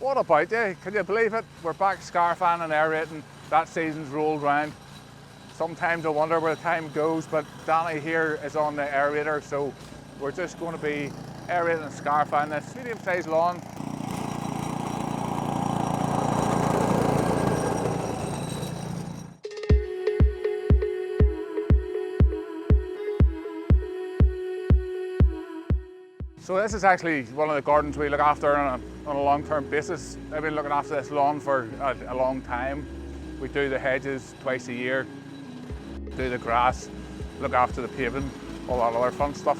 What about you? Can you believe it? We're back scarfing and aerating. That season's rolled round. Sometimes I wonder where the time goes, but Danny here is on the aerator, so we're just going to be aerating and scarfing this medium-sized lawn. So this is actually one of the gardens we look after on a long-term basis. I've been looking after this lawn for a long time. We do the hedges twice a year, do the grass, look after the paving, all that other fun stuff.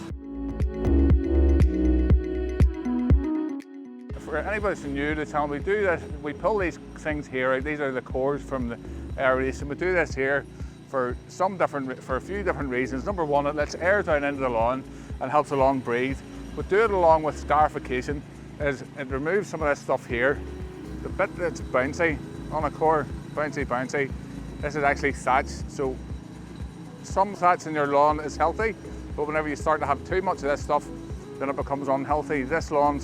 For anybody who's new to the channel, we do this, we pull these things here out. These are the cores from the aeration. We do this here for a few different reasons. Number one, it lets air down into the lawn and helps the lawn breathe. But do it along with scarification, is it removes some of this stuff here. The bit that's bouncy on a core, bouncy, this is actually thatch. So some thatch in your lawn is healthy, but whenever you start to have too much of this stuff, then it becomes unhealthy. This lawn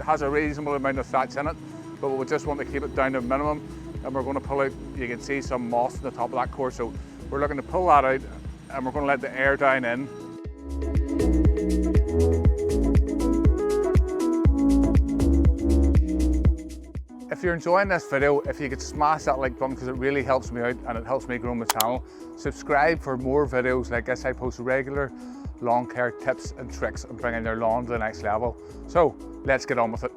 has a reasonable amount of thatch in it, but we just want to keep it down to a minimum. And we're going to pull out, you can see some moss on the top of that core. So we're looking to pull that out and we're going to let the air down in. If you're enjoying this video, if you could smash that like button because it really helps me out and it helps me grow my channel. Subscribe for more videos like this. I post regular lawn care tips and tricks and bringing your lawn to the next level. So let's get on with it.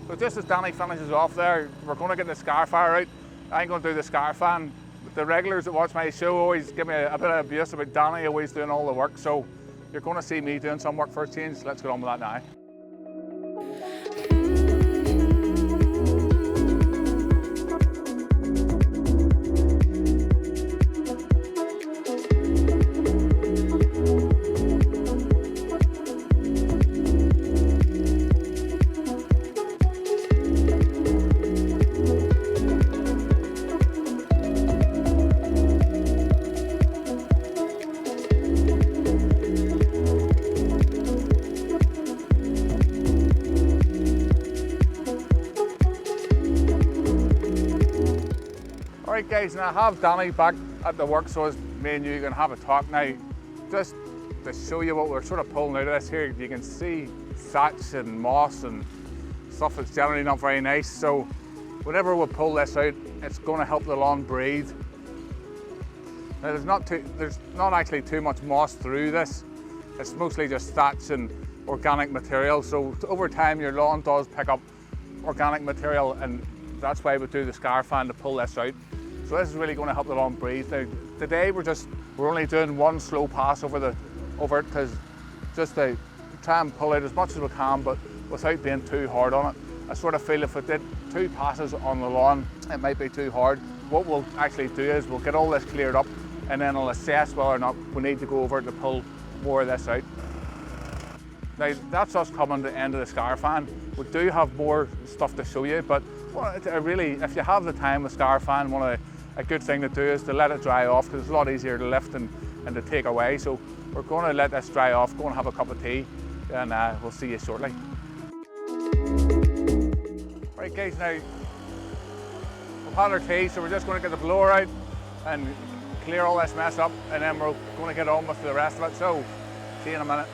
So just as Danny finishes off there, we're going to get the scarifier out. I ain't going to do the scarfing. The regulars that watch my show always give me a bit of abuse about Danny always doing all the work. So you're going to see me doing some work for a change. Let's get on with that now. Alright guys, now I have Danny back at the work, so as me and you can have a talk now. Just to show you what we're sort of pulling out of this here, you can see thatch and moss and stuff that's generally not very nice. So whenever we pull this out, it's going to help the lawn breathe. Now there's not actually too much moss through this. It's mostly just thatch and organic material. So over time your lawn does pick up organic material, and that's why we do the scarfing to pull this out. So this is really going to help the lawn breathe. Now today we're only doing one slow pass over it, because just to try and pull out as much as we can, but without being too hard on it. I sort of feel if we did 2 passes on the lawn, it might be too hard. What we'll actually do is we'll get all this cleared up, and then I'll assess whether or not we need to go over to pull more of this out. Now that's us coming to the end of the scarfing. We do have more stuff to show you, but really, if you have the time with scarfing, a good thing to do is to let it dry off, because it's a lot easier to lift and to take away. So we're going to let this dry off, go and have a cup of tea, and we'll see you shortly. Right guys, now we've had our tea, so we're just going to get the blower out and clear all this mess up, and then we're going to get on with the rest of it. So see you in a minute.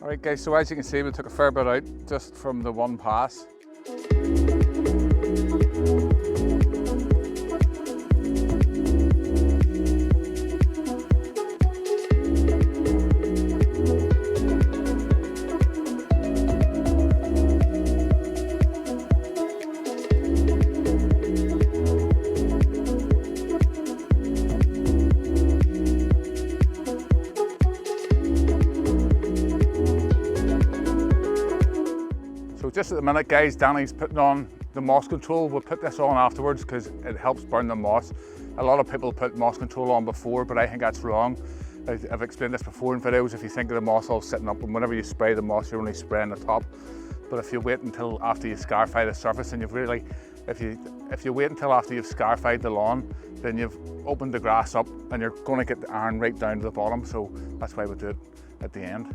Alright guys, so as you can see, we took a fair bit out just from the one pass. Just at the minute guys, Danny's putting on the moss control. We'll put this on afterwards because it helps burn the moss. A lot of people put moss control on before, but I think that's wrong. I've explained this before in videos. If you think of the moss all sitting up, and whenever you spray the moss, you're only spraying the top. But if you wait until after you scarify the surface, and you've really, if you wait until after you've scarified the lawn, then you've opened the grass up, and you're going to get the iron right down to the bottom. So that's why we do it at the end.